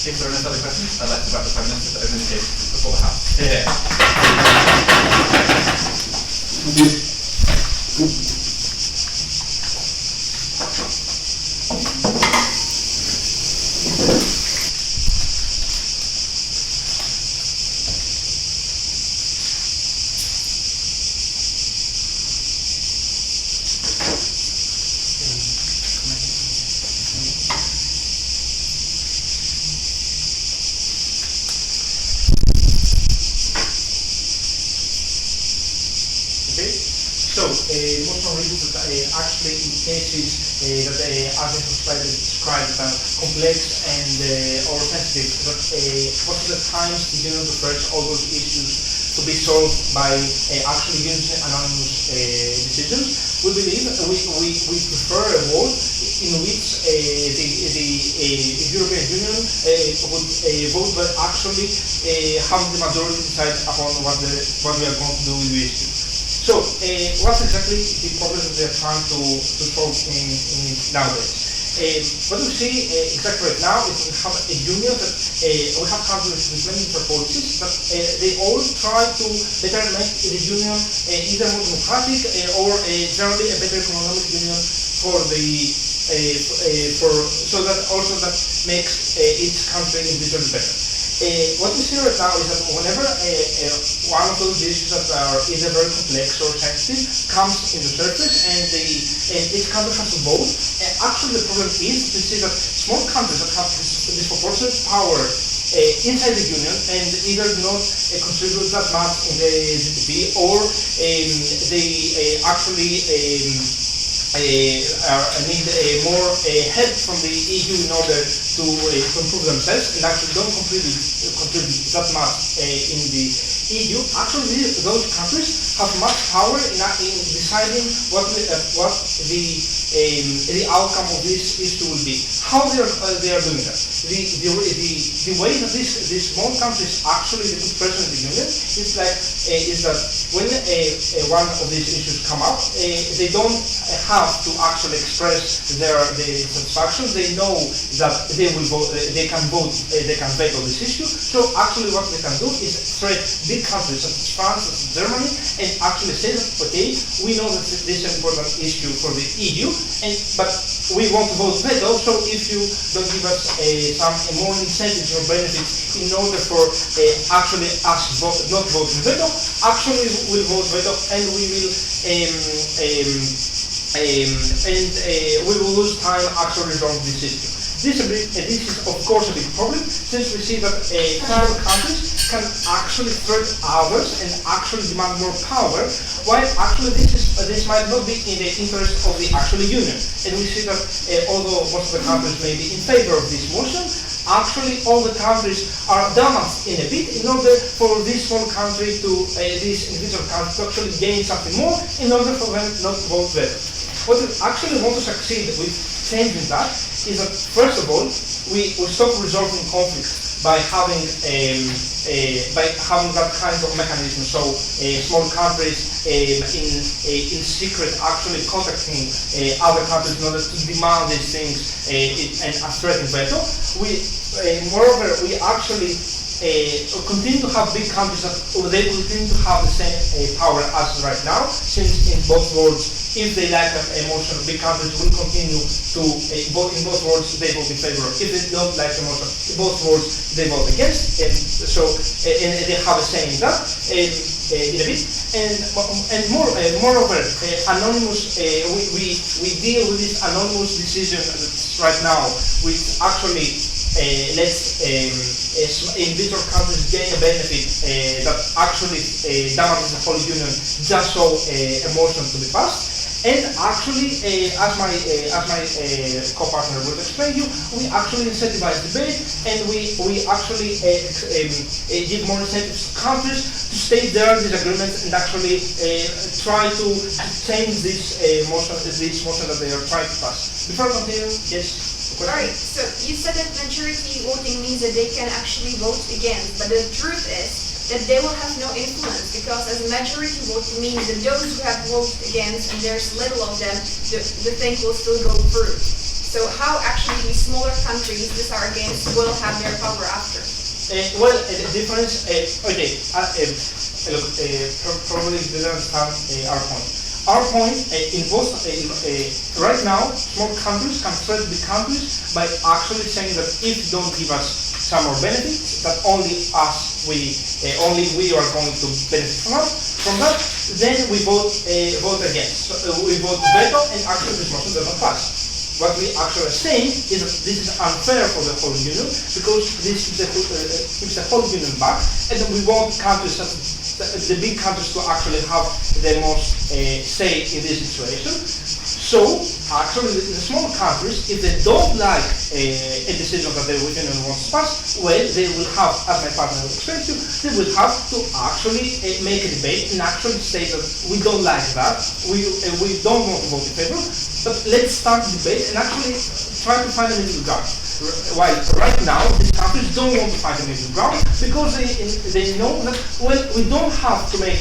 If there are no further questions, I'd like to invite the Prime Minister to open the case before the House. Here. Actually, in cases that as I described, complex and or sensitive, most of the times the union prefers all those issues to be solved by actually using anonymous decisions. We believe we prefer a world in which the European Union would vote, but actually have the majority decide upon what we are going to do with the issue. So, what's exactly the problem that we are trying to solve in nowadays? What we see exactly right now is we have a union that we have countries with many different policies, but they all try to better make the union either more democratic or generally a better economic union for the so that also that makes each country individually better. What we see right now is that whenever one of those issues that are either very complex or sensitive comes in the surface and each country has to vote, actually the problem is to see that small countries that have disproportionate power inside the union and either not contribute that much in the GDP or they actually need more help from the EU in order to improve themselves and actually don't contribute that much in the EU. Actually, those countries have much power in deciding what the outcome of this issue will be. How they are doing that? The way that these small countries actually put pressure on the union is that when one of these issues come up, they don't have to actually express their satisfaction. They know that they will vote. They can vote. They can veto this issue. So actually, what they can do is threat big countries such as France, such as Germany, and actually say that okay, we know that this is an important issue for the EU, but we want to vote veto. So if you don't give us some more incentives or benefits in order for actually us not voting veto, actually we'll vote veto and we will we will lose time actually resolving this issue. This is of course a big problem since we see that several countries can actually threat others and actually demand more power, while actually this might not be in the interest of the actual union. And we see that although most of the countries may be in favor of this motion, actually all the countries are damaged in a bit in order for this small country to, this individual country to actually gain something more in order for them not to vote veto. What we actually want to succeed with changing that is that first of all, we stop resolving conflicts by having that kind of mechanism. So small countries in secret actually contacting other countries in order to demand these things and threaten veto. Moreover, we actually continue to have big countries that they continue to have the same power as right now, since in both worlds, if they like a motion, big countries will continue to vote in both worlds. They vote in favor. If they don't like the motion, in both worlds they vote against, and so and they have a say in that in a bit. And moreover, anonymous. We deal with this anonymous decision that's right now, which actually lets individual countries gain a benefit that actually damages the whole union just so a motion to be passed. And actually, as my co-partner would explain you, we actually incentivize debate, and we actually give more incentives to countries to state their disagreements and actually try to change this motion that they are trying to pass. Before I continue, yes. Right, so you said that majority voting means that they can actually vote against, but the truth is that they will have no influence, because as a majority vote means that those who have voted against, and there's little of them, the thing will still go through. So how actually these smaller countries these are against will have their power after? Well, the difference, okay, look, probably you didn't understand our point. Our point in both, right now, small countries can threaten the countries by actually saying that if you don't give us some more benefits, that only we are going to benefit from that, then we vote against. So, we vote veto, and actually this motion does not pass. What we actually are saying is that this is unfair for the whole union because this keeps the whole union back, and then we want countries, the big countries, to actually have the most say in this situation. So actually, the small countries, if they don't like a decision that the union wants to pass, well, they will have, as my partner will explain to you, they will have to actually make a debate and actually say that we don't like that, we don't want to vote in favor, but let's start the debate and actually try to find a middle ground. While right now, these countries don't want to find a middle ground because they know that, well, we don't have to make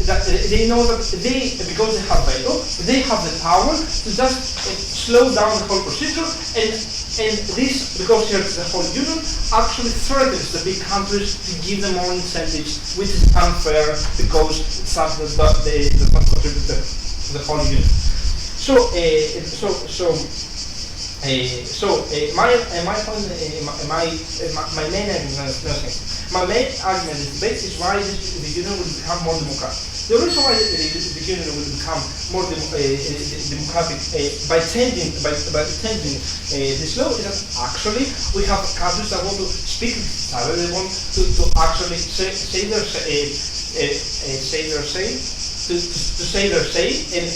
that they know that because they have veto, they have the power to just slow down the whole procedure, and this, because here the whole union, actually threatens the big countries to give them more incentives, which is unfair because it's something that they does not contribute to the whole union. My main argument in this debate is why the union will become more democratic. The reason why the union will become more democratic by changing this law is that actually we have countries that want to speak with each other. They want to actually say their say and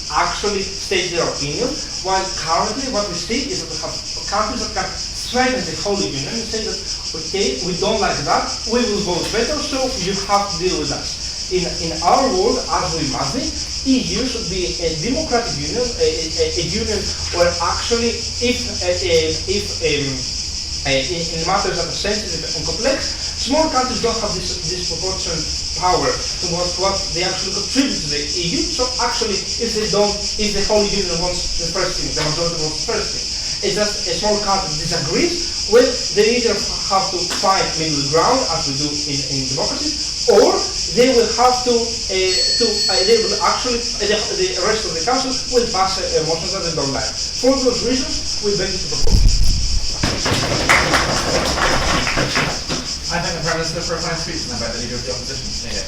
actually state their opinion. While currently what we see is that we have countries that can threaten the whole union and say that, okay, we don't like that, we will vote veto, so you have to deal with that. In our world, as we imagine, EU should be a democratic union, a union where actually, if in matters that are sensitive and complex, small countries don't have this disproportionate power to what they actually contribute to the EU. So actually, if the whole union wants the first thing, the majority wants the first thing, it's just a small country disagrees, well, they either have to find middle ground, as we do in democracy, or they will have to, they will actually, the rest of the council will pass a motion that they don't like. For those reasons, we beg you to propose. I thank the Prime Minister for a fine speech, and I invite the Leader of the Opposition.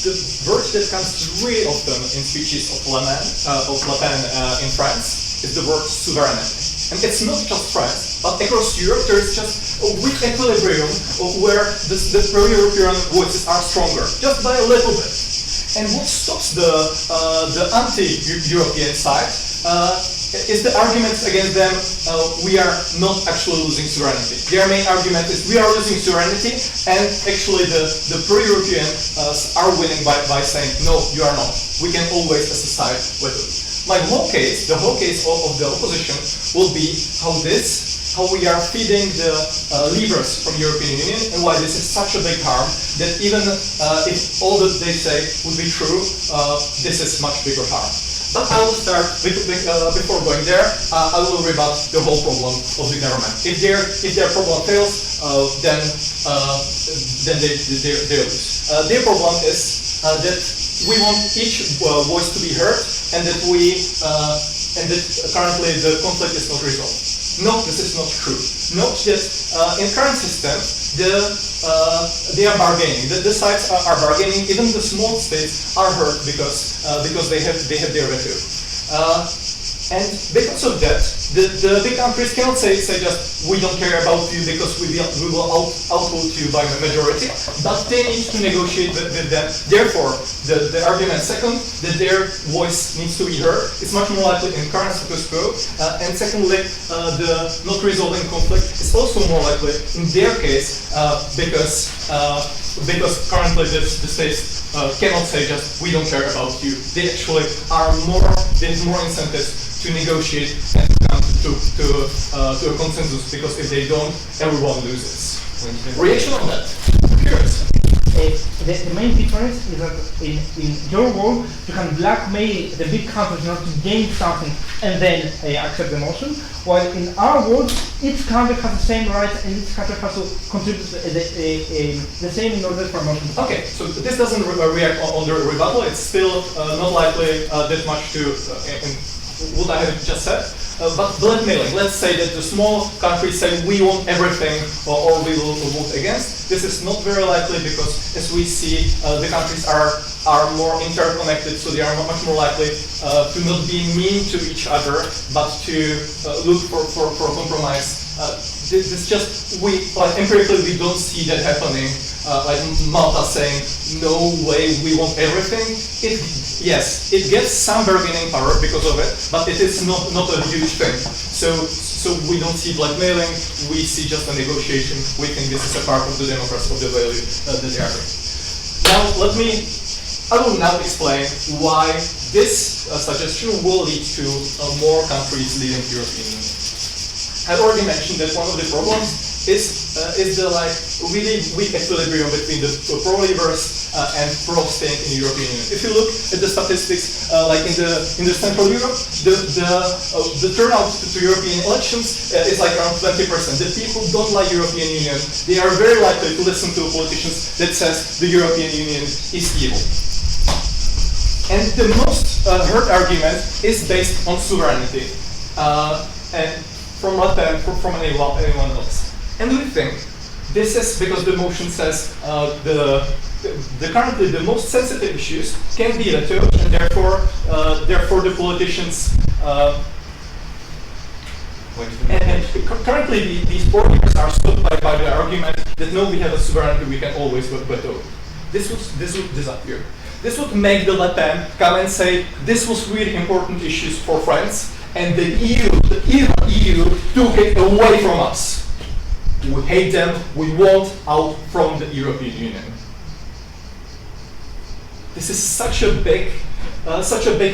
The word that comes really often in speeches of Le Pen in France is the word sovereignty. And it's not just France, but across Europe there is just a weak equilibrium where the pro-European voices are stronger, just by a little bit. And what stops the anti-European side is the arguments against them, we are not actually losing sovereignty. Their main argument is we are losing sovereignty, and actually the pro-European are winning by saying, no, you are not. We can always associate with it. The whole case of the opposition will be how we are feeding the levers from European Union, and why this is such a big harm that even if all that they say would be true, this is much bigger harm. But I will start, before going there, I will rebut the whole problem of the government. If their problem fails, then they lose. Their problem is that we want each voice to be heard, and that currently the conflict is not resolved. No, this is not true. Note that in current system, they are bargaining. The sides are bargaining. Even the small states are hurt because they have their veto. And because of that, the big countries cannot say just, we don't care about you because we will outvote you by the majority, but they need to negotiate with them. Therefore, the argument second, that their voice needs to be heard, is much more likely in current status quo. And secondly, the not resolving conflict is also more likely in their case because currently the states cannot say just, we don't care about you. They actually they have more incentives to negotiate and to come to a consensus, because if they don't, everyone loses. Reaction on that? Curious. The main difference is that in your world, you can blackmail the big countries in order to gain something and then accept the motion, while in our world, each country has the same rights and each country has to contribute the same in order for motion. Okay, so this doesn't react on the rebuttal. It's still not likely that much to what I have just said. But blackmailing, let's say that the small countries say we want everything or we will vote against. This is not very likely because, as we see, the countries are more interconnected, so they are much more likely to not be mean to each other, but to look for compromise. This just, empirically we don't see that happening. Like Malta saying, no way, we want everything. Yes, it gets some bargaining power because of it, but it is not a huge thing. So we don't see blackmailing, we see just a negotiation. We think this is a part of the democracy, of the value that they are. Now, I will now explain why this suggestion will lead to more countries leaving the European Union. I already mentioned that one of the problems is the really weak equilibrium between the pro-leavers and pro-staying in the European Union. If you look at the statistics, in the Central Europe, the turnout to European elections is around 20%. The people don't like European Union. They are very likely to listen to politicians that says the European Union is evil. And the most heard argument is based on sovereignty, and from Le Pen, from anyone else. And we think this is because the motion says currently the most sensitive issues can be vetoed, and therefore the politicians. Currently these politicians are stopped by the argument that no, we have a sovereignty, we can always veto. This would disappear. This would make the Le Pen come and say this was really important issues for France, and the EU took it away from us. We hate them, we want out from the European Union. This is such a big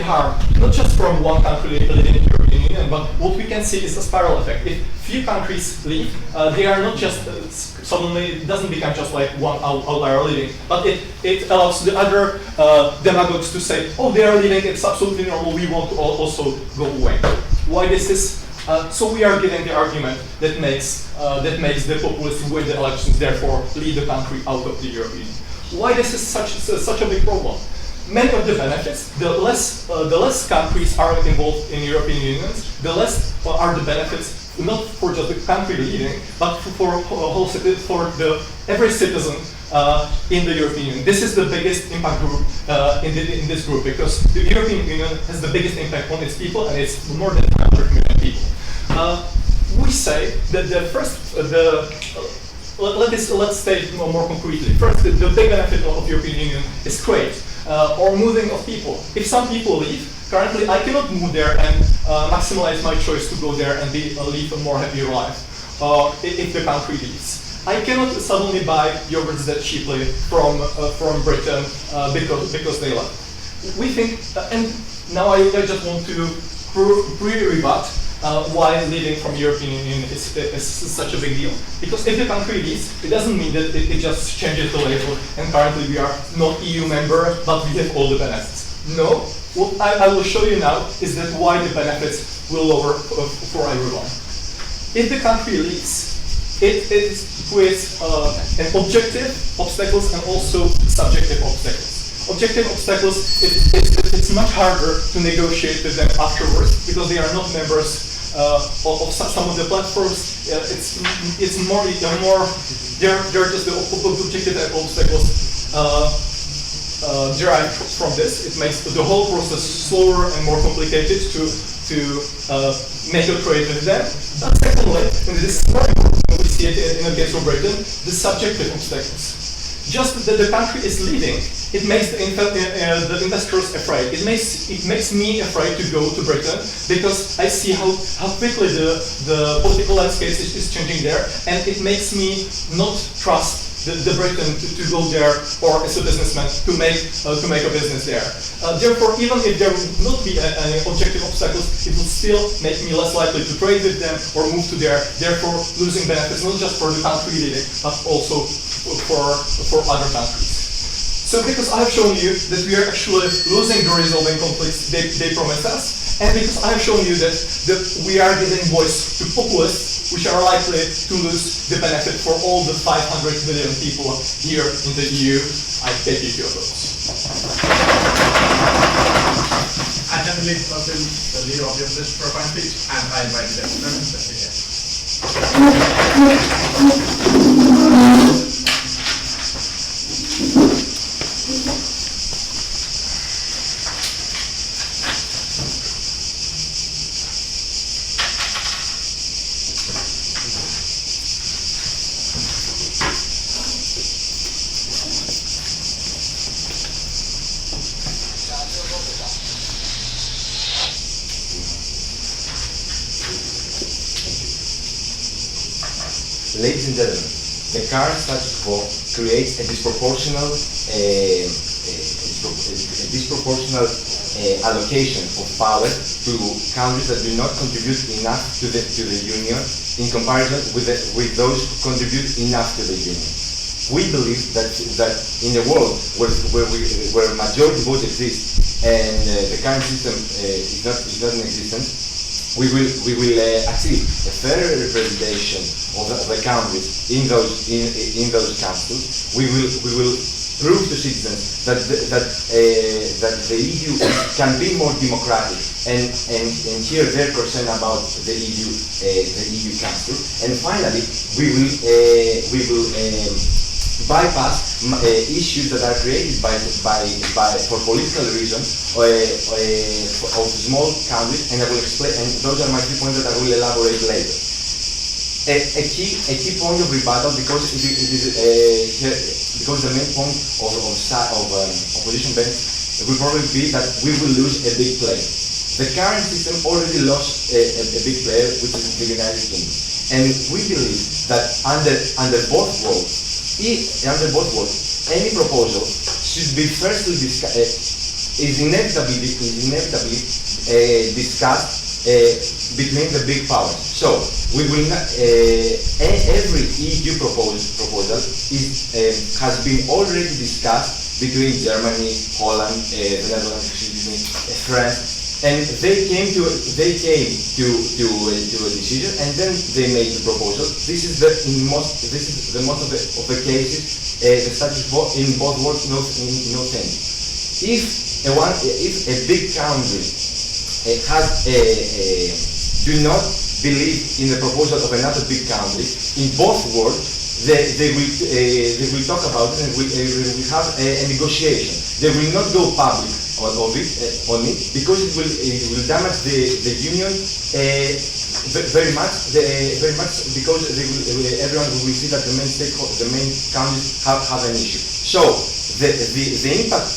harm, not just from one country leaving the European Union, but what we can see is a spiral effect. If few countries leave, they are not just suddenly, it doesn't become just like one outlier leaving, but it allows the other demagogues to say, oh, they are leaving, it's absolutely normal, we want to also go away. Why this is? So we are giving the argument that makes the populists win the elections, therefore lead the country out of the European Union. Why this is such a big problem? Many of the benefits, the less countries are involved in European unions, the less are the benefits, not for just the country leading, but for every citizen in the European Union. This is the biggest impact group in this group, because the European Union has the biggest impact on its people, and it's more than 100 million people. We say that let's state it more concretely. First, the big benefit of European Union is trade, or moving of people. If some people leave, currently I cannot move there and maximize my choice to go there and live a more happier life if the country leaves. I cannot suddenly buy yogurts that cheaply from Britain because they left. We think, and now I just want to pre-rebut why leaving from European Union is such a big deal. Because if the country leaves, it doesn't mean that it just changes the label and currently we are not EU member, but we have all the benefits. No, what I will show you now is that why the benefits will lower for everyone. If the country leaves, it creates an objective obstacles and also subjective obstacles. Objective obstacles, it's much harder to negotiate with them afterwards because they are not members of some of the platforms. It's more they're just the objective obstacles derived from this. It makes the whole process slower and more complicated to to make a trade with them. But secondly, and this is very important, we see it in the case of Britain, the subjective obstacles. Just that the country is leading, it makes the investors afraid. It makes me afraid to go to Britain because I see how quickly the political landscape is changing there, and it makes me not trust the Britain to go there or as a businessman to make a business there. Therefore, even if there would not be any objective obstacles, it would still make me less likely to trade with them or move to there. Therefore, losing benefits not just for the country leading, but also for other countries. So because I have shown you that we are actually losing the resolving conflicts they promised us, and because I have shown you that we are giving voice to populists, which are likely to lose the benefit for all the 500 million people here in the EU, I beg you to oppose. I then leave the leader of the opposition for a final speech, and I invite the gentleman to be here. Ladies and gentlemen, the current status quo creates a disproportional allocation of power to countries that do not contribute enough to the Union in comparison with those who contribute enough to the Union. We believe that in a world where majority vote exists and the current system is not in existence, we will achieve a fairer representation of the countries in those councils. We will prove to citizens that the EU can be more democratic and hear their concern about the EU Council. And finally, we will bypass issues that are created for political reasons of small countries, and I will explain. And those are my 3 points that I will elaborate later. A key point of rebuttal, because the main point of opposition bench will probably be that we will lose a big player. The current system already lost a big player, which is the United Kingdom, and we believe that under both worlds, any proposal should be firstly is inevitably discussed between the big powers. So we will not, every EU proposal has been already discussed between Germany, Holland, the Netherlands, France. And they came to a decision, and then they made the proposal. This is the most of the cases the status quo in both worlds no change. If a big country do not believe in the proposal of another big country, in both worlds they will talk about it, and we have a negotiation. They will not go public on it because it will damage the union very much because everyone will see that the main countries have an issue. So the impact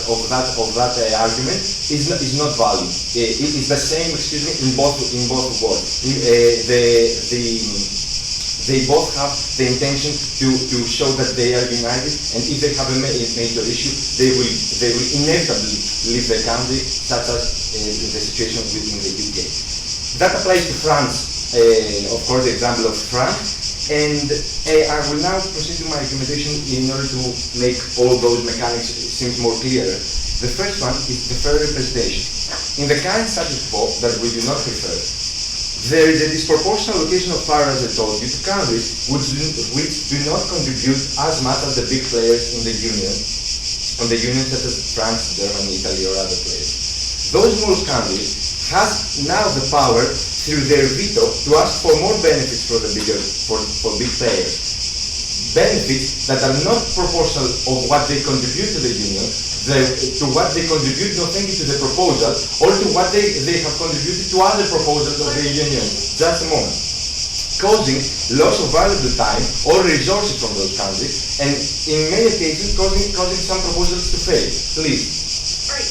of that argument is not valid. It is the same, in both worlds. They both have the intention to show that they are united, and if they have a major issue, they will inevitably leave the country, such as the situation within the UK. That applies to France, of course, the example of France, and I will now proceed to my recommendation in order to make all those mechanics seem more clear. The first one is the fair representation. In the current status quo that we do not prefer, there is a disproportionate allocation of power, as I told you, to countries which do not contribute as much as the big players in the Union, such as France, Germany, Italy, or other players. Those small countries have now the power, through their veto, to ask for more benefits for big players. Benefits that are not proportional of what they contribute to the Union, to what they contribute not only to the proposal, or to what they have contributed to other proposals of the Union. Just a moment. Causing loss of valuable time or resources from those countries, and in many cases causing some proposals to fail. Please. Alright,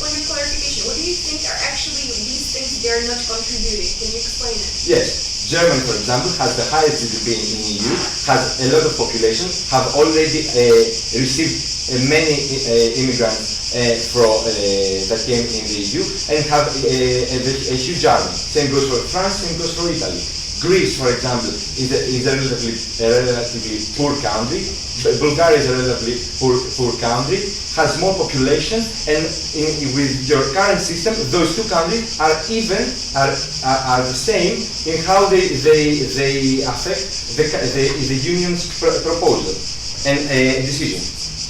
point of clarification. What do you think are actually these things they are not contributing? Can you explain it? Yes. Germany, for example, has the highest GDP in EU, has a lot of population, have already received many immigrants that came in the EU, and have a huge army. Same goes for France, same goes for Italy. Greece, for example, is a relatively poor country. Bulgaria is a relatively poor country, has more population, and with your current system, those two countries are the same in how they affect the Union's proposal and decision.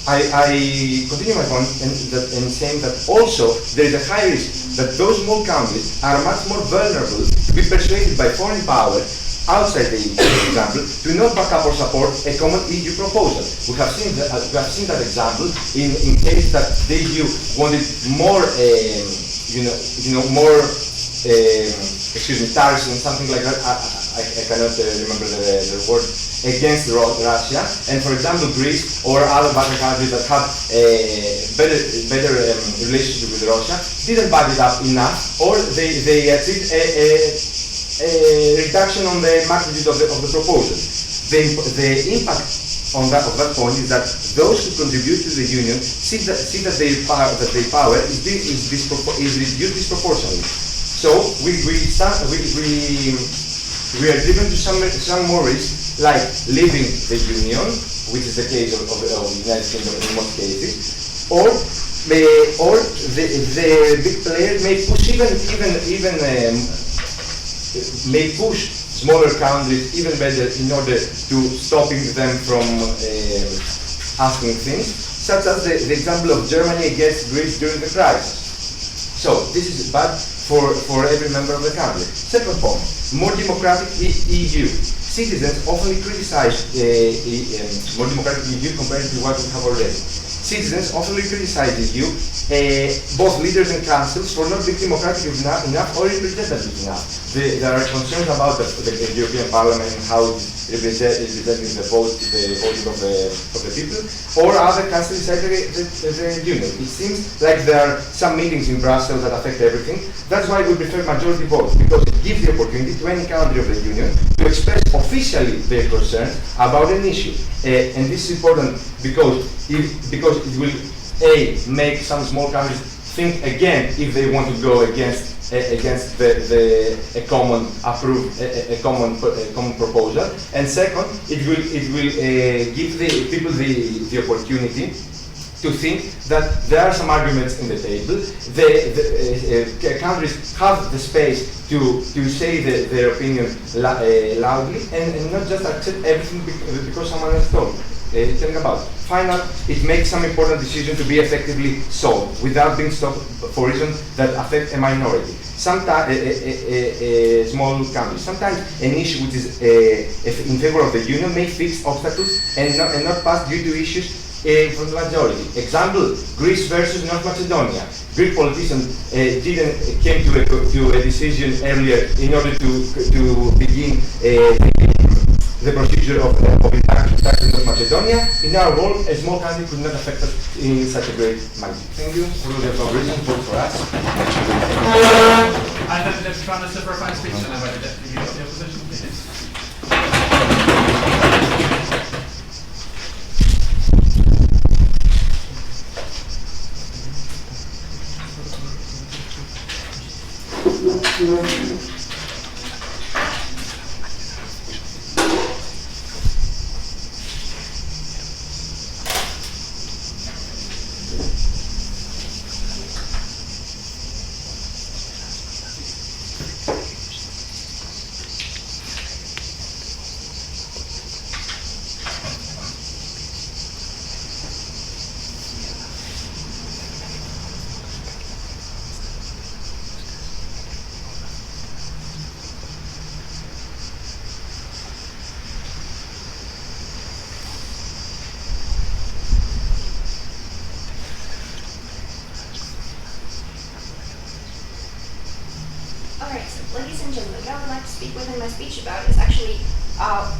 I continue my point and saying that also there is a high risk that those small countries are much more vulnerable to be persuaded by foreign power outside the EU, for example, to not back up or support a common EU proposal. We have seen that example in cases that the EU wanted more, more tariffs and something like that. I cannot remember the word, against Russia, and for example Greece or other Balkan countries that have a better relationship with Russia didn't back it up enough, or they achieved a reduction on the magnitude of the proposal. The impact of that point is that those who contribute to the Union see that their power is reduced disproportionately. So we are driven to some more risks, like leaving the Union, which is the case of the United Kingdom in most cases, or the big players may push may push smaller countries even better in order to stopping them from asking things, such as the example of Germany against Greece during the crisis. So this is bad for every member of the country. Second point, more democratic EU. Citizens often criticize more democratic EU compared to what we have already. Citizens often criticize the EU, both leaders and councils, for not being democratic enough or representative enough. There are concerns about the European Parliament and how it is representing the voting of the people, or other countries inside the Union. It seems like there are some meetings in Brussels that affect everything. That's why we prefer majority vote, because it gives the opportunity to any country of the Union to express officially their concerns about an issue. And this is important because it will make some small countries think again if they want to go against a common proposal, and second, it will give the people the opportunity to think that there are some arguments in the table. The countries have the space to say their opinion loudly, and not just accept everything because someone else told. Telling about. Final, it makes some important decisions to be effectively solved without being stopped for reasons that affect a minority. Sometimes a small country. Sometimes an issue which is in favor of the Union may fix obstacles and not pass due to issues from the majority. Example: Greece versus North Macedonia. Greek politicians came to a decision earlier in order to begin the procedure of interaction in North Macedonia. In our world, a small country could not affect us in such a great magnitude. Thank you. We will have no reason to vote for us. I have the Deputy Prime Minister for a final speech, and I invite the Deputy Leader of the Opposition, please. speak within my speech about is actually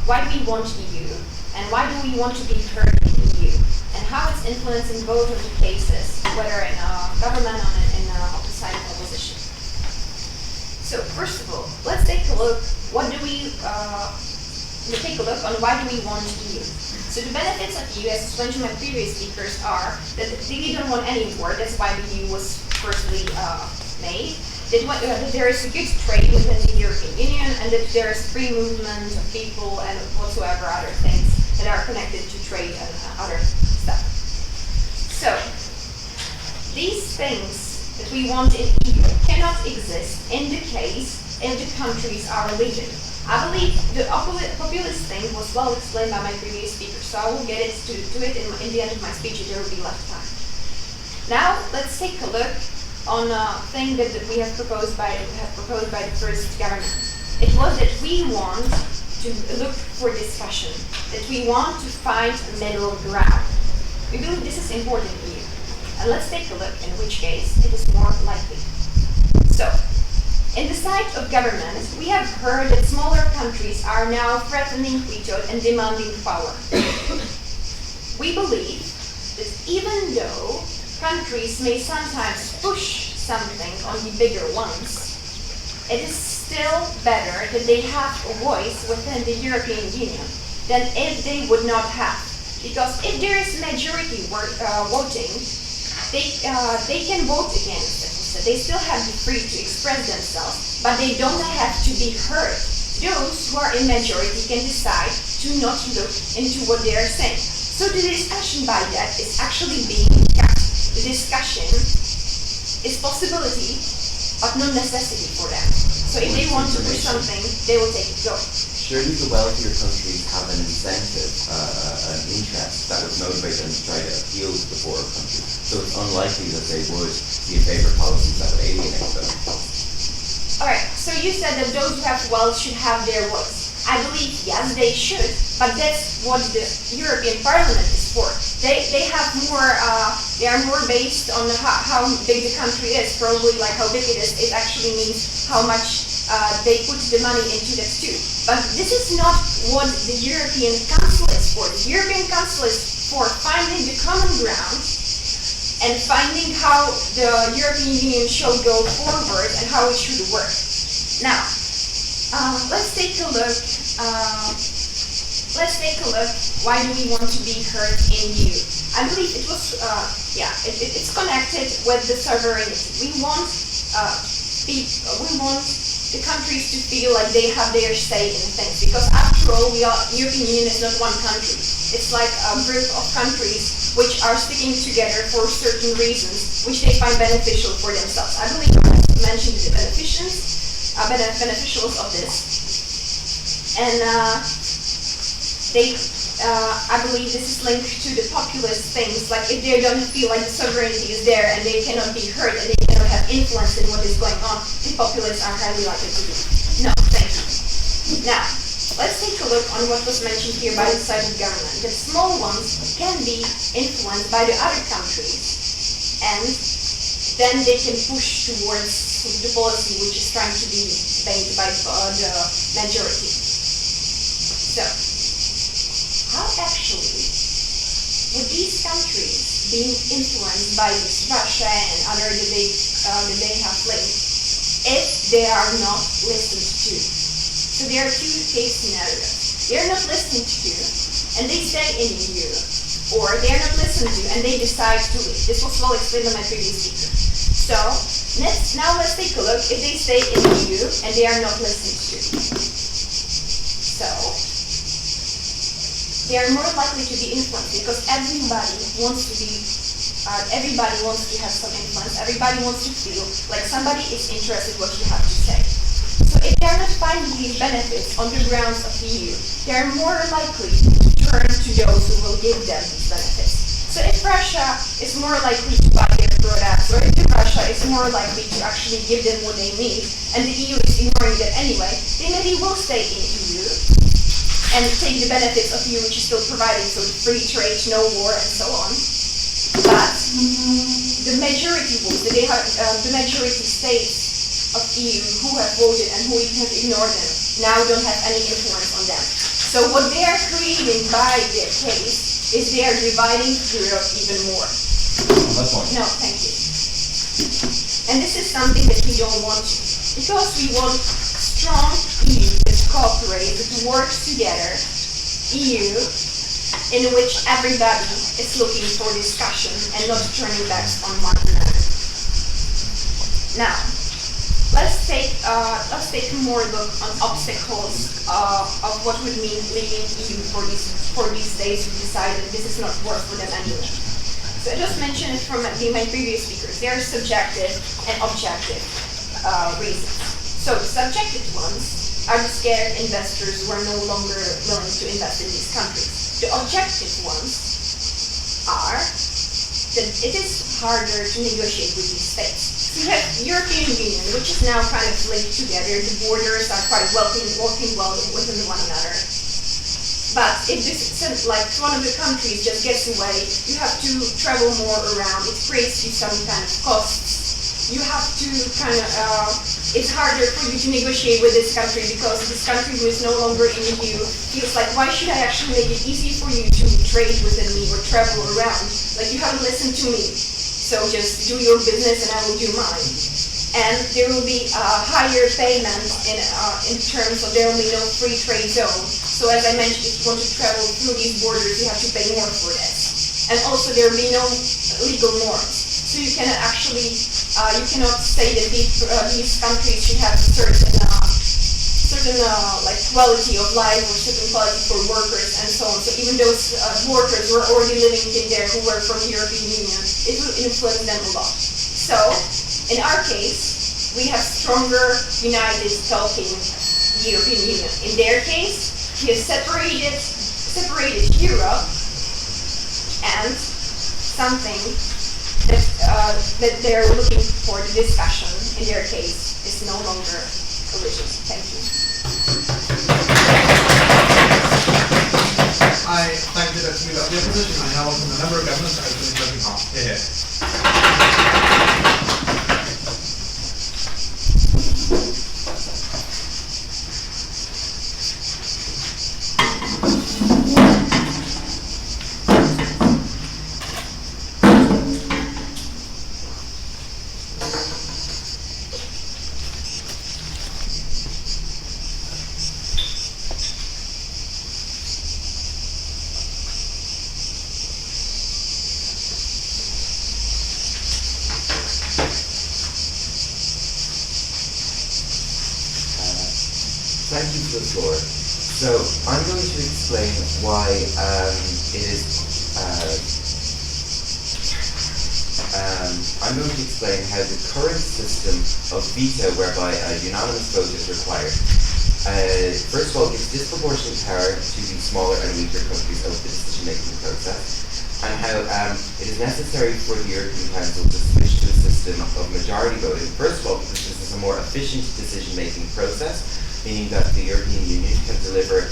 why do we want EU and why do we want to be heard in EU and how it's influencing both of the cases, whether in government or in opposite opposition. So first of all, let's take a look. Take a look on why do we want EU. So the benefits of EU, as explained to my previous speakers, are that we don't want any war. That's why the EU was firstly made. That there is a good trade within the European Union, and that there is free movement of people and whatsoever other things that are connected to trade and other stuff. So these things that we want in EU cannot exist in the case if the countries are religion. I believe the populist thing was well explained by my previous speaker, so I will get to it in the end of my speech if there will be left time. Now let's take a look on a thing that we have proposed by the first government. It was that we want to look for discussion, that we want to find a middle ground. We believe this is important here. And let's take a look in which case it is more likely. So, in the side of government, we have heard that smaller countries are now threatening veto and demanding power. We believe that even though countries may sometimes push something on the bigger ones, it is still better that they have a voice within the European Union than if they would not have. Because if there is majority voting, they can vote against it. So they still have the free to express themselves, but they don't have to be heard. Those who are in majority can decide to not look into what they are saying. So the discussion by that is actually being kept. The discussion is possibility, but not necessity for them. So if they want to do something, they will take it go. Surely the wealthier countries have an incentive, an interest that would motivate them to try to appeal to the poorer countries. So it's unlikely that they would be in favor of policies that would alienate them. Alright, so you said that those who have wealth should have their voice. I believe, yes, they should, but that's what the European Parliament is for. They are more based on how big the country is, probably like how big it is. It actually means how much they put the money into that too. But this is not what the European Council is for. The European Council is for finding the common ground and finding how the European Union should go forward and how it should work. Now, let's take a look. Why do we want to be heard in EU? I believe it was, it's connected with the sovereignty. We want the countries to feel like they have their say in things, because after all, European Union is not one country. It's like a group of countries which are sticking together for certain reasons, which they find beneficial for themselves. I believe I mentioned the beneficials of this, and I believe this is linked to the populist things, like if they don't feel like the sovereignty is there and they cannot be heard and they cannot have influence in what is going on, the populists are highly likely to do. No, thank you. Now, let's take a look on what was mentioned here by the side of government, that small ones can be influenced by the other countries, and then they can push towards the policy which is trying to be made by the majority. So, how actually would these countries being influenced by this Russia and other that they have linked if they are not listened to? So there are two case scenarios. They are not listened to and they stay in EU, or they are not listened to and they decide to leave. This was well explained by my previous speaker. So now let's take a look if they stay in EU and they are not listened to. So they are more likely to be influenced because everybody wants to have some influence. Everybody wants to feel like somebody is interested in what you have to say. So if they are not finding these benefits on the grounds of the EU, they are more likely to turn to those who will give them these benefits. So if Russia is more likely to buy their products, or if Russia is more likely to actually give them what they need, and the EU is ignoring that anyway, they maybe will stay in EU and take the benefits of EU, which is still providing, so free trade, no war, and so on. But the majority votes, the majority states of EU who have voted and who have ignored them, now don't have any influence on them. So what they are creating by their case is they are dividing Europe even more. That's one. No, thank you. And this is something that we don't want to. Because we want strong EU that cooperate, that works together, EU in which everybody is looking for discussion and not turning backs on one another. Now, let's take more look on obstacles of what would mean leaving EU for these states who decide that this is not work for them anyway. So I just mentioned it from my previous speakers. There are subjective and objective reasons. So the subjective ones are the scared investors who are no longer willing to invest in these countries. The objective ones are that it is harder to negotiate with these states. So you have European Union, which is now kind of linked together. The borders are quite working well within one another. But if this, like one of the countries just gets away, you have to travel more around. It creates you some kind of costs. You have to kind of, it's harder for you to negotiate with this country because this country who is no longer in the EU feels like, why should I actually make it easy for you to trade within me or travel around? Like, you haven't listened to me. So just do your business and I will do mine. And there will be higher payment in terms of there will be no free trade zone. So as I mentioned, if you want to travel through these borders, you have to pay more for this. And also there will be no legal norms. So you cannot actually, you cannot say that these countries should have a certain like quality of life or certain quality for workers and so on. So even those workers who are already living in there who work from the European Union, it will influence them a lot. So in our case, we have stronger, united, talking European Union. In their case, we have separated Europe, and something that they're looking for the discussion in their case is no longer original. Thank you. I thank you that we got the opposition. I now welcome the member of government to open the closing part. Here. Thank you for the floor. So I'm going to explain why I'm going to explain how the current system of veto, whereby a unanimous vote is required, first of all, gives disproportionate power to the smaller and weaker countries of the decision-making process, and how it is necessary for the European Council to switch to a system of majority voting. First of all, because this is a more efficient decision-making process, meaning that the European Union can deliver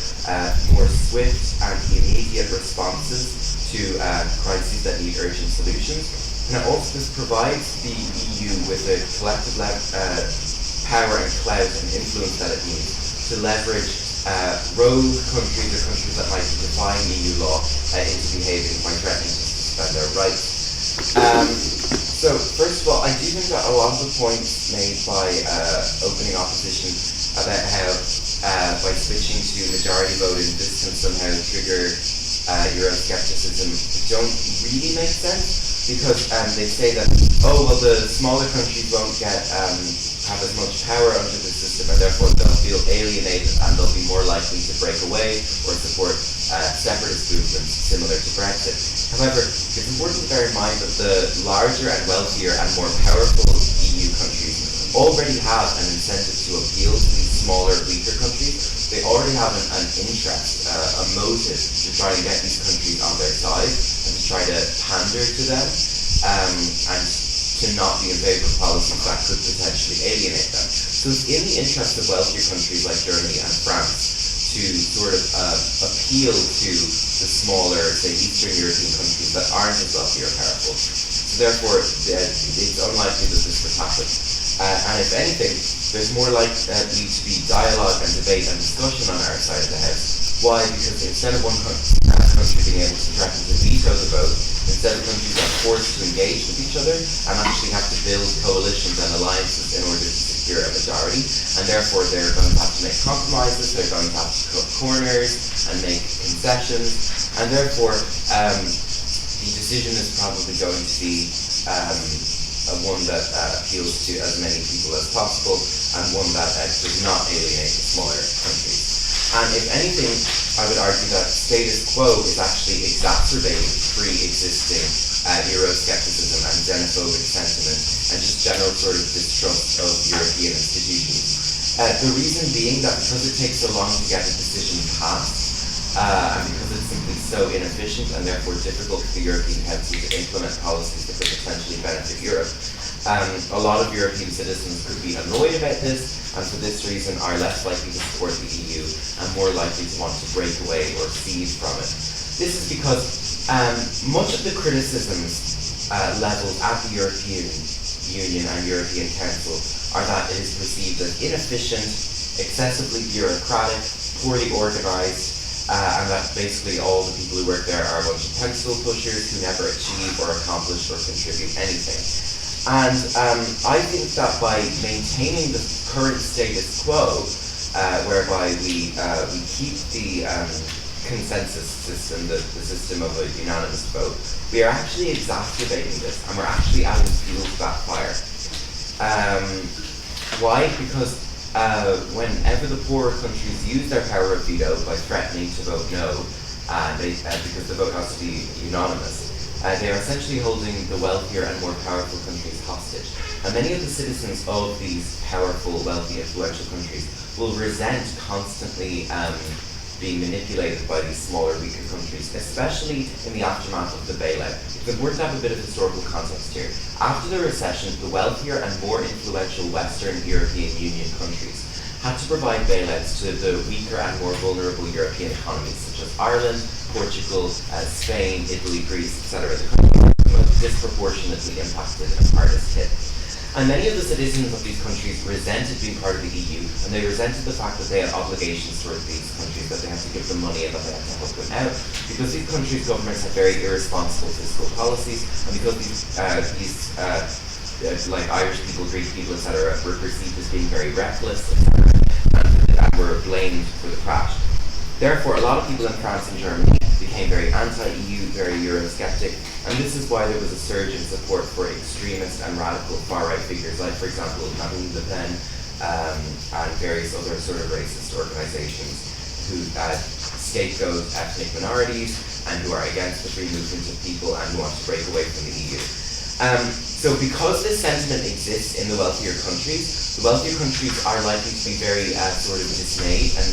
more swift and immediate responses to crises that need urgent solutions. And it also just provides the EU with the collective power and clout and influence that it needs to leverage rogue countries or countries that might be defying EU law into behaving by threatening to suspend their rights. So first of all, I do think that a lot of the points made by opening opposition about how by switching to majority voting this can somehow trigger Euroscepticism don't really make sense, because they say that, oh well, the smaller countries won't have as much power under the system and therefore they'll feel alienated and they'll be more likely to break away or support separatist movements similar to Brexit. However, it's important to bear in mind that the larger and wealthier and more powerful EU countries already have an incentive to appeal to these smaller, weaker countries. They already have an interest, a motive to try and get these countries on their side and to try to pander to them and to not be in favour of policies that could potentially alienate them. So it's in the interest of wealthier countries like Germany and France to sort of appeal to the smaller, say, Eastern European countries that aren't as wealthy or powerful. So therefore, it's unlikely that this would happen. And if anything, there's more likely to be dialogue and debate and discussion on our side of the house. Why? Because instead of one country being able to threaten to veto the vote, instead of countries are forced to engage with each other and actually have to build coalitions and alliances in order to secure a majority, and therefore they're going to have to make compromises, they're going to have to cut corners and make concessions, and therefore the decision is probably going to be one that appeals to as many people as possible, and one that does not alienate the smaller countries. And if anything, I would argue that status quo is actually exacerbating pre-existing Euroscepticism and xenophobic sentiment, and just general sort of distrust of European institutions. The reason being that because it takes so long to get a decision passed, and because it's simply so inefficient and therefore difficult for the European Council to implement policies that could potentially benefit Europe, a lot of European citizens could be annoyed about this, and for this reason are less likely to support the EU and more likely to want to break away or cede from it. This is because much of the criticisms levelled at the European Union and European Council are that it is perceived as inefficient, excessively bureaucratic, poorly organised, and that basically all the people who work there are a bunch of pencil pushers who never achieve or accomplish or contribute anything. And I think that by maintaining the current status quo, whereby we keep the consensus system, the system of a unanimous vote, we are actually exacerbating this, and we're actually adding fuel to that fire. Why? Because whenever the poorer countries use their power of veto by threatening to vote no, because the vote has to be unanimous, they are essentially holding the wealthier and more powerful countries hostage. And many of the citizens of these powerful, wealthy, influential countries will resent constantly being manipulated by these smaller, weaker countries, especially in the aftermath of the bailout. It's important to have a bit of historical context here. After the recession, the wealthier and more influential Western European Union countries had to provide bailouts to the weaker and more vulnerable European economies, such as Ireland, Portugal, Spain, Italy, Greece, etc. The countries were most disproportionately impacted and hardest hit. And many of the citizens of these countries resented being part of the EU, and they resented the fact that they had obligations towards these countries, that they had to give them money and that they had to help them out, because these countries' governments had very irresponsible fiscal policies, and because these like Irish people, Greek people, etc., were perceived as being very reckless, and were blamed for the crash. Therefore, a lot of people in France and Germany became very anti-EU, very Eurosceptic, and this is why there was a surge in support for extremist and radical far-right figures, like, for example, Marine Le Pen and various other sort of racist organizations who scapegoat ethnic minorities and who are against the free movement of people and who want to break away from the EU. So because this sentiment exists in the wealthier countries are likely to be very sort of dismayed and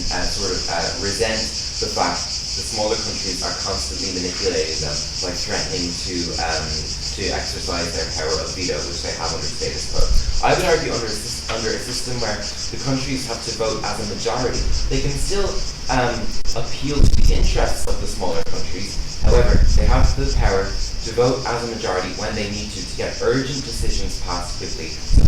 resent the fact the smaller countries are constantly manipulating them by threatening to exercise their power of veto, which they have under status quo. I would argue under a system where the countries have to vote as a majority, they can still appeal to the interests of the smaller countries. However, they have the power to vote as a majority when they need to get urgent decisions passed quickly. So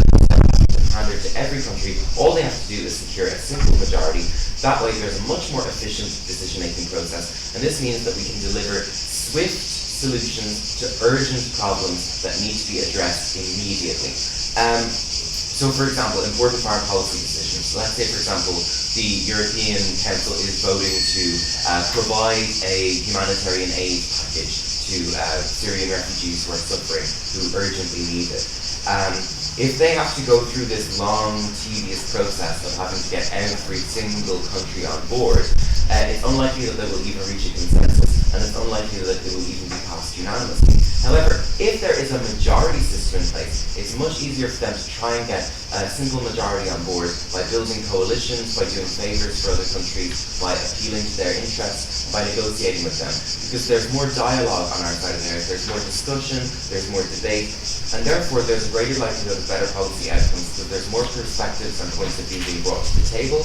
handed to every country, all they have to do is secure a simple majority. That way there's a much more efficient decision-making process, and this means that we can deliver swift solutions to urgent problems that need to be addressed immediately. So for example, important foreign policy decisions. Let's say, for example, the European Council is voting to provide a humanitarian aid package to Syrian refugees who are suffering, who urgently need it. If they have to go through this long, tedious process of having to get every single country on board, it's unlikely that they will even reach a consensus, and it's unlikely that they will even be passed unanimously. However, if there is a majority system in place, it's much easier for them to try and get a simple majority on board by building coalitions, by doing favours for other countries, by appealing to their interests, by negotiating with them. Because there's more dialogue on our side of the earth, there's more discussion, there's more debate, and therefore there's a greater likelihood of better policy outcomes, because there's more perspectives and points of view being brought to the table,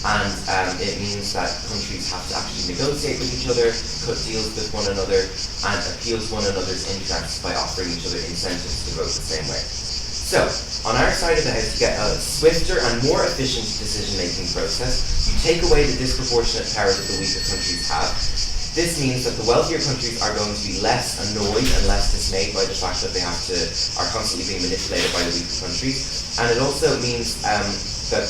and it means that countries have to actually negotiate with each other, cut deals with one another, and appeal to one another's interests by offering each other incentives to vote the same way. So, on our side of the house, you get a swifter and more efficient decision-making process. You take away the disproportionate power that the weaker countries have. This means that the wealthier countries are going to be less annoyed and less dismayed by the fact that they are constantly being manipulated by the weaker countries. And it also means that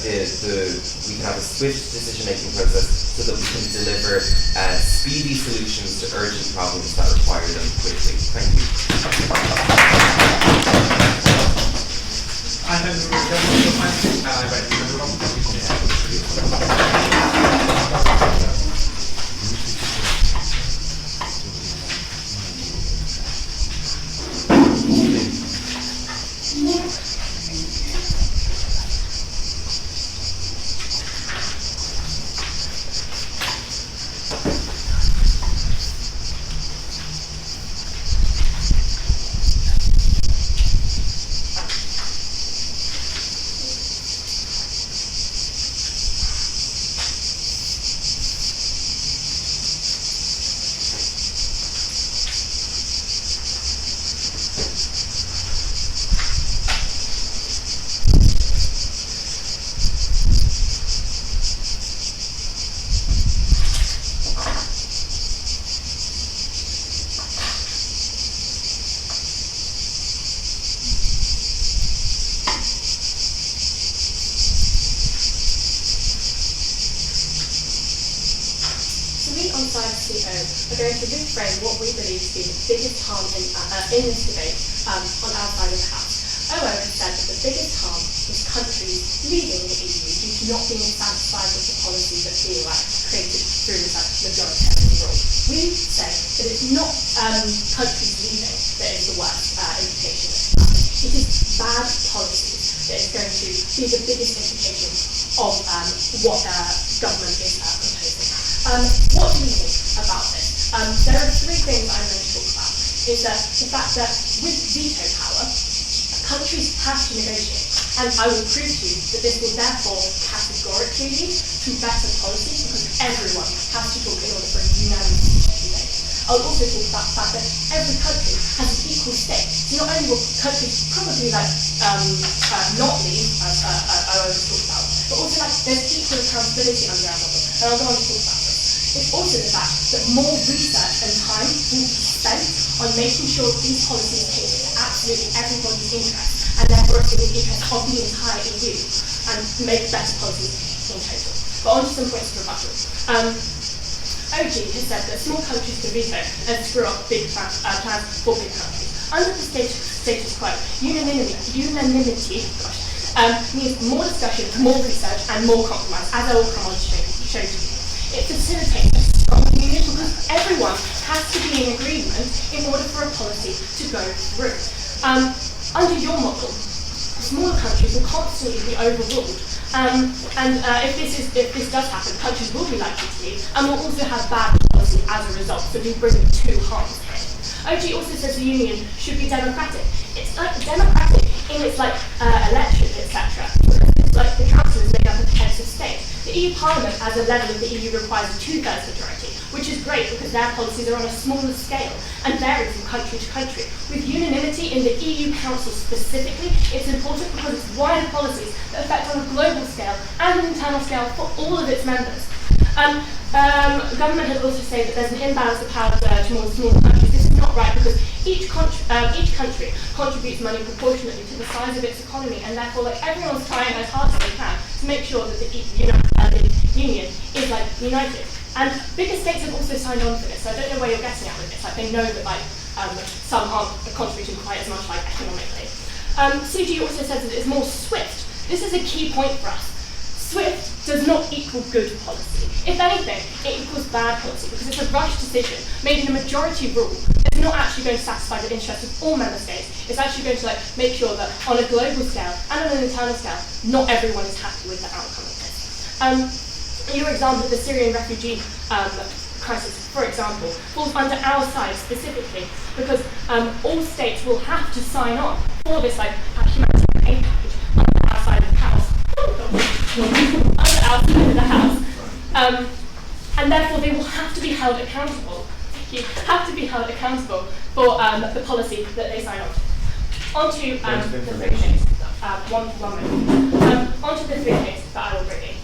we can have a swift decision-making process so that we can deliver speedy solutions to urgent problems that require them quickly. Thank you. And then we will move to final speech, and I invite you to come. We're going to reframe what we believe to be the biggest harm in this debate on our side of the house. OO has said that the biggest harm is countries leaving the EU due to not being satisfied with the policy that the EU created through the majoritarian rule. We say that it's not countries leaving that is the worst implication. It is bad policies that is going to be the biggest implication of what government is proposing. What do we think about this? There are three things I'm going to talk about. Is that the fact that with veto power, countries have to negotiate. And I will prove to you that this will therefore categorically lead to better policies because everyone has to talk in order for a unanimous decision to be made. I'll also talk about the fact that every country has an equal stake. So not only will countries probably not leave, as I always talk about, but also there's equal accountability under our model. And I'll go on to talk about this. It's also the fact that more research and time will be spent on making sure that these policies cater to absolutely everybody's interest, and therefore it's in the interest of the entire EU, and make better policies in total. But on to some points of rebuttal. OG has said that small countries can veto and screw up big plans for big countries. Under the status quo, unanimity means more discussion, more research, and more compromise, as I will come on to show you. It facilitates a strong union because everyone has to be in agreement in order for a policy to go through. Under your model, smaller countries will constantly be overruled. If this does happen, countries will be likely to leave and will also have bad policy as a result, so we bring two harms here. OG also says the union should be democratic. It's democratic in its election, etc. It's like the council is made up of heads of state. The EU Parliament, as a level of the EU, requires a 2/3 majority, which is great because their policies are on a smaller scale and vary from country to country. With unanimity in the EU Council specifically, it's important because it's wider policies that affect on a global scale and an internal scale for all of its members. Government has also said that there's an imbalance of power towards small countries. This is not right because each country contributes money proportionately to the size of its economy, and therefore everyone's trying as hard as they can to make sure that the Union is united. And bigger states have also signed on for this, so I don't know where you're getting at with this. They know that some aren't contributing quite as much economically. CG also says that it's more swift. This is a key point for us. Swift does not equal good policy. If anything, it equals bad policy because it's a rushed decision made in a majority rule that's not actually going to satisfy the interests of all member states. It's actually going to make sure that on a global scale and on an internal scale, not everyone is happy with the outcome of this. Your example of the Syrian refugee crisis, for example, falls under our side specifically because all states will have to sign on for this humanitarian aid package under our side of the house. Under our side of the house. And therefore they will have to be held accountable. Have to be held accountable for the policy that they sign on to. On to the things. one moment. Onto the three things that I will bring in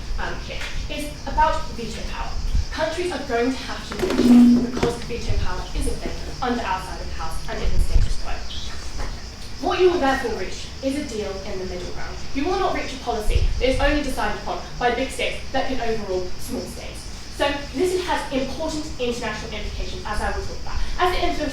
here. It's about veto power. Countries are going to have to negotiate because veto power is a thing under our side of the house and in the status quo. What you will therefore reach is a deal in the middle ground. You will not reach a policy that is only decided upon by big states that can overrule small states. So this has important international implications, as I will talk about. As the info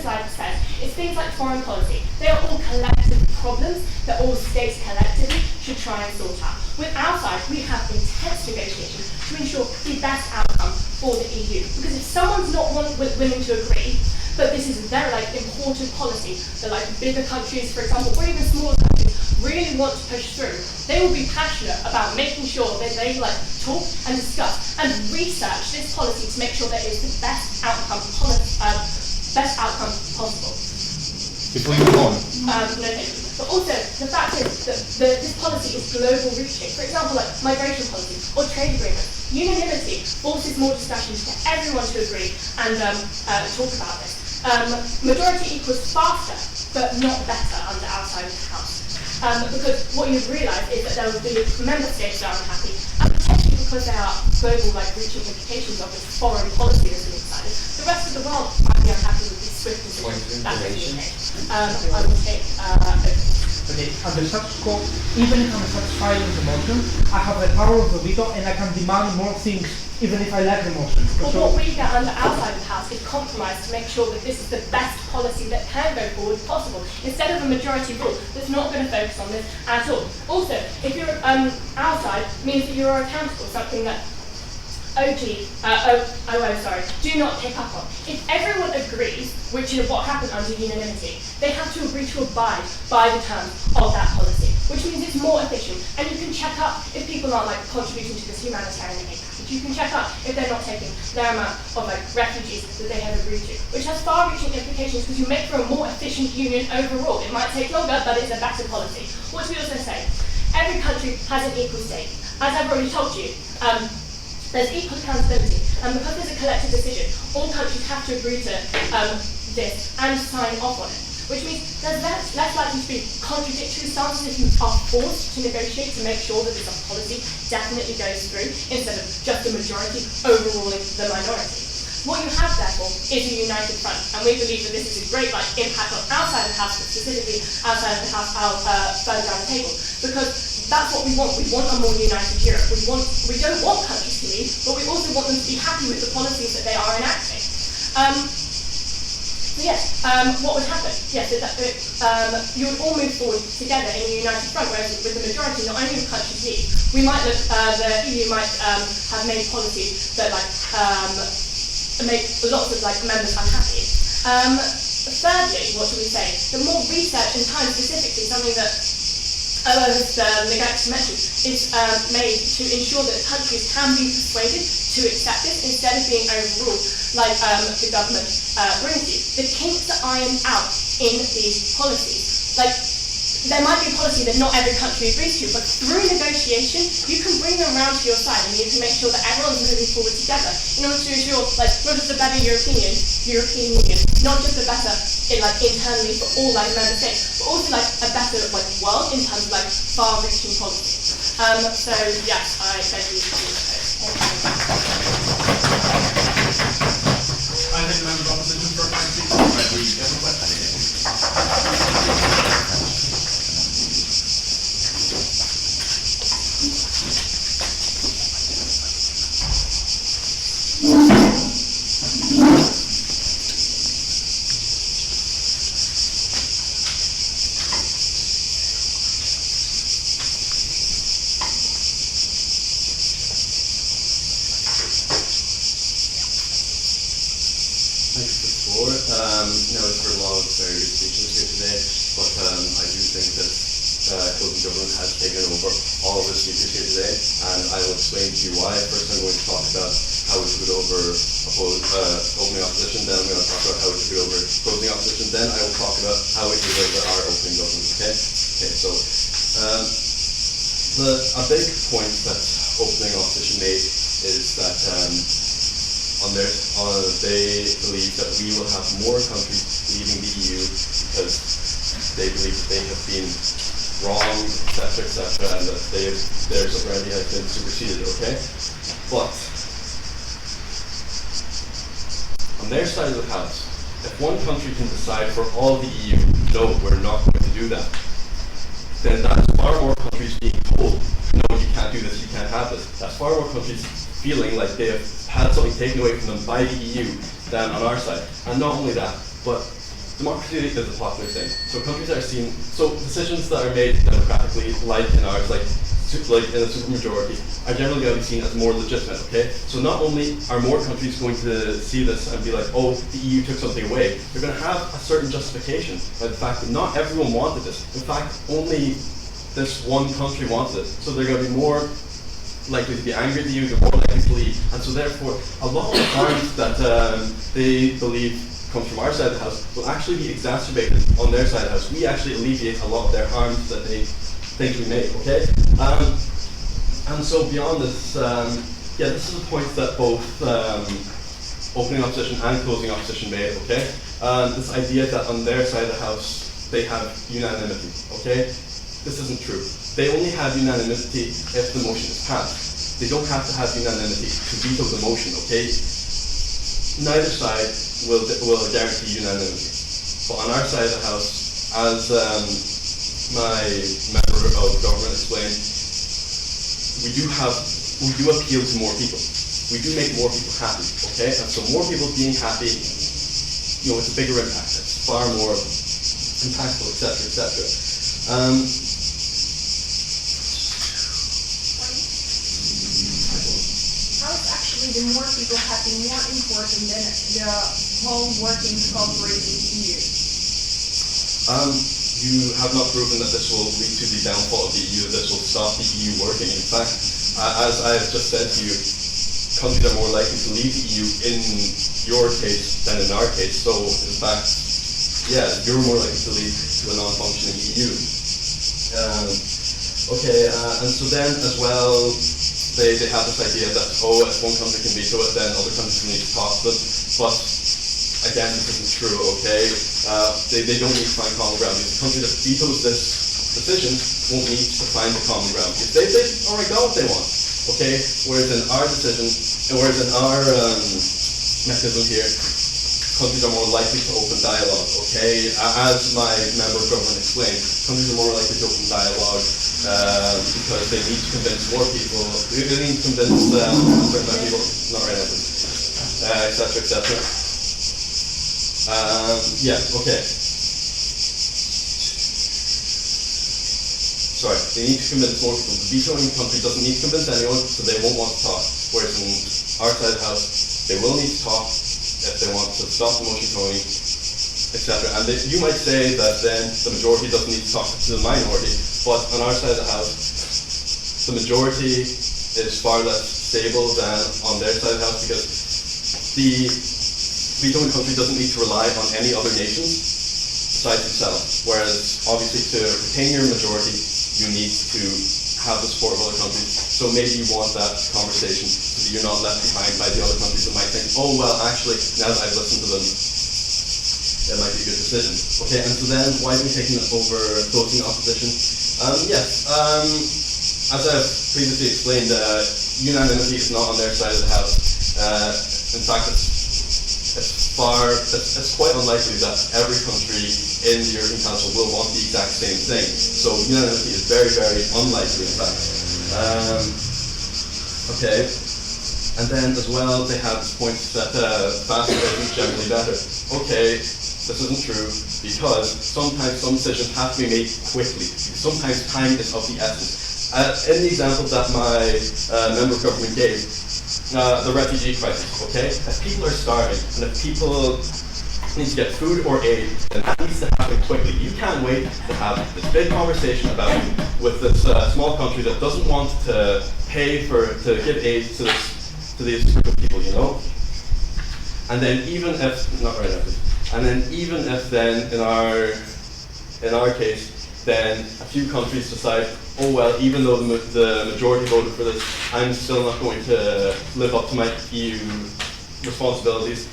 slide says, it's things like foreign policy. They are all collective problems that all states collectively should try and sort out. With our side, we have intense negotiations to ensure the best outcome for the EU. Because if someone's not willing to agree, but this is a very important policy that bigger countries, for example, or even smaller countries really want to push through, they will be passionate about making sure that they talk and discuss and research this policy to make sure that it's the best outcome possible. Before you move on. No, thank you. But also, the fact is that this policy is global reaching. For example, migration policy or trade agreements. Unanimity forces more discussions for everyone to agree and talk about this. Majority equals faster, but not better under our side of the house. Because what you've realised is that there will be member states that are unhappy, and potentially because there are global reaching implications of this foreign policy that's been decided, the rest of the world might be unhappy with these swift decisions that have been made. I will take over. Okay, under such scope, even if I'm satisfied with the motion, I have the power of the veto and I can demand more things even if I like the motion. But what we get under our side of the house is compromise to make sure that this is the best policy that can go forward possible, instead of a majority rule that's not going to focus on this at all. Also, if you're outside, means that you're accountable, something that do not pick up on. If everyone agrees, which is what happened under unanimity, they have to agree to abide by the terms of that policy, which means it's more efficient, and you can check up if people aren't contributing to this humanitarian aid package. You can check up if they're not taking their amount of refugees that they have agreed to, which has far-reaching implications because you make for a more efficient union overall. It might take longer, but it's a better policy. What do we also say? Every country has an equal stake. As I've already told you, there's equal accountability, and because there's a collective decision, all countries have to agree to this and sign off on it, which means there's less likely to be contradictory stances if you are forced to negotiate to make sure that this policy definitely goes through, instead of just the majority overruling the minority. What you have, therefore, is a united front, and we believe that this is a great impact on outside of the house, but specifically outside of the house, further down the table, because that's what we want. We want a more united Europe. We don't want countries to leave, but we also want them to be happy with the policies that they are enacting. What would happen? Yes, you would all move forward together in a united front, whereas with the majority, not only would countries leave, we might look, the EU might have made policies that make lots of members unhappy. Thirdly, what do we say? The more research and time, specifically something that has neglected to mention, is made to ensure that countries can be persuaded to accept this instead of being overruled like the government brings you. The kinks are ironed out in these policies. There might be a policy that not every country agrees to, but through negotiation, you can bring them around to your side, and you can make sure that everyone's moving forward together in order to ensure, not just a better European Union, not just a better internally for all member states, but also a better world in terms of far-reaching policy. So yes, I beg you to do so. I think the member opposition for a point 6 already. You have a question here. No, it's for a lot of very good speeches here today, but I do think that Copenhagen government has taken over all of the speeches here today, and I will explain to you why. First I'm going to talk about how we took it over opening opposition, then I'm going to talk about how we took it over closing opposition, then I will talk about how we took it over our opening government, okay? Okay, so a big point that opening opposition made is that they believe that we will have more countries leaving the EU because they believe that they have been wrong, etc., and that their sovereignty has been superseded, okay? But on their side of the house, if one country can decide for all the EU, no, we're not going to do that, then that's far more countries being told, no, you can't do this, you can't have this. That's far more countries feeling like they have had something taken away from them by the EU than on our side. And not only that, but democracy is a popular thing. So countries are seen, so decisions that are made democratically, like in ours, like in a supermajority, are generally going to be seen as more legitimate, okay? So not only are more countries going to see this and be like, oh, the EU took something away, they're going to have a certain justification by the fact that not everyone wanted this. In fact, only this one country wanted it. So they're going to be more likely to be angry at the EU, they're more likely to leave. And so therefore, a lot of the harms that they believe comes from our side of the house will actually be exacerbated on their side of the house. We actually alleviate a lot of their harms that they think we make, okay? And so beyond this, yeah, this is a point that both opening opposition and closing opposition made, okay? This idea that on their side of the house, they have unanimity, okay? This isn't true. They only have unanimity if the motion is passed. They don't have to have unanimity to veto the motion, okay? Neither side will guarantee unanimity. But on our side of the house, as my member of government explained, we do appeal to more people. We do make more people happy, okay? And so more people being happy, you know, it's a bigger impact. It's far more impactful, etc., etc. How is actually the more people happy more important than the whole working, cooperating EU? You have not proven that this will lead to the downfall of the EU, that this will stop the EU working. In fact, as I have just said to you, countries are more likely to leave the EU in your case than in our case. So, in fact, yeah, you're more likely to lead to a non-functioning EU. And so then as well, they have this idea that, oh, if one country can veto it, then other countries need to talk to them. But again, this isn't true, okay? They don't need to find common ground. The country that vetoes this decision won't need to find the common ground. If they already got what they want, okay? Whereas in our mechanism here, countries are more likely to open dialogue, okay? As my member of government explained, countries are more likely to open dialogue because they need to convince more people, they need to convince a certain amount of people, not right now, etc., etc. Yeah, okay. Sorry, they need to convince more people. The vetoing country doesn't need to convince anyone, so they won't want to talk. Whereas in our side of the house, they will need to talk if they want to stop the motion going, etc. And you might say that then the majority doesn't need to talk to the minority, but on our side of the house, the majority is far less stable than on their side of the house because the vetoing country doesn't need to rely on any other nations besides itself. Whereas obviously to retain your majority, you need to have the support of other countries. So maybe you want that conversation so that you're not left behind by the other countries that might think, oh well, actually, now that I've listened to them, it might be a good decision. Okay, and so then why are we taking over closing opposition? Yes, as I've previously explained, unanimity is not on their side of the house. In fact, it's quite unlikely that every country in the European Council will want the exact same thing. So unanimity is very, very unlikely, in fact. Okay, and then as well they have this point that faster is generally better. Okay, this isn't true because sometimes some decisions have to be made quickly. Sometimes time is of the essence. In the example that my member of government gave, the refugee crisis, okay? If people are starving and if people need to get food or aid, then that needs to happen quickly. You can't wait to have this big conversation about it with this small country that doesn't want to pay to give aid to these group of people, you know? And then even if, not right now, and then even if then in our case, then a few countries decide, oh well, even though the majority voted for this, I'm still not going to live up to my EU responsibilities.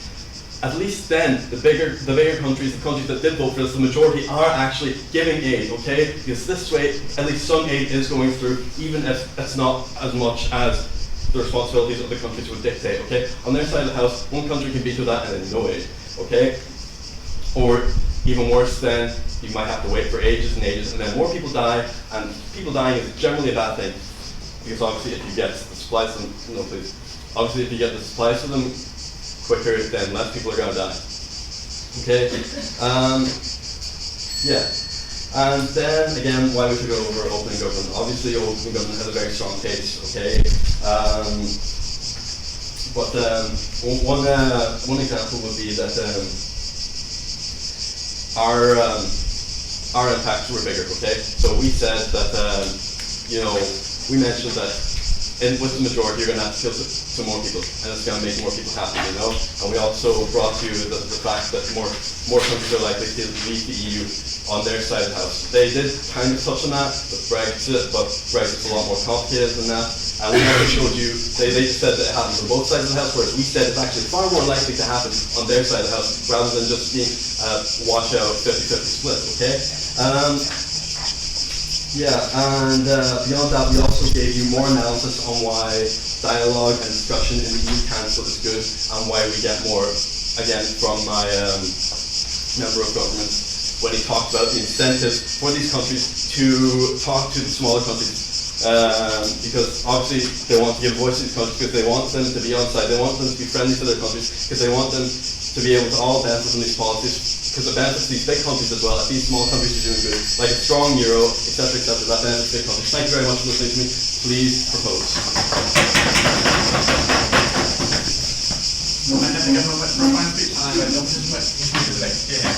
at least then the bigger countries, the countries that did vote for this, the majority are actually giving aid, okay? Because this way, at least some aid is going through, even if it's not as much as the responsibilities of the countries would dictate, okay? On their side of the house, one country can veto that and then no aid, okay? Or even worse then, you might have to wait for ages and ages, and then more people die, and people dying is generally a bad thing, because obviously if you get the supplies to them, no please, obviously if you get the supplies to them quicker, then less people are going to die, okay? Yeah, and then again, why we should go over opening government. Obviously opening government has a very strong case, okay? But one example would be that our impacts were bigger, okay? So we said that, we mentioned that with the majority you're going to have to kill to more people, and it's going to make more people happy, And we also brought to you the fact that more countries are likely to leave the EU on their side of the house. They did kind of touch on that with Brexit, but Brexit's a lot more complicated than that. And we also showed you, they just said that it happens on both sides of the house, whereas we said it's actually far more likely to happen on their side of the house, rather than just being wash out 50-50 split, okay? Beyond that, we also gave you more analysis on why dialogue and discussion in the EU Council is good, and why we get more, again, from my member of government, when he talked about the incentives for these countries to talk to the smaller countries. Because obviously they want to give voice to these countries, because they want them to be on side, they want them to be friendly to their countries, because they want them to be able to all benefit from these policies, because it benefits these big countries as well. If these small countries are doing good, like a strong euro, etc., that benefits big countries. Thank you very much for listening to me. Please propose. Well, I have to get my final speech, and I don't into the debate.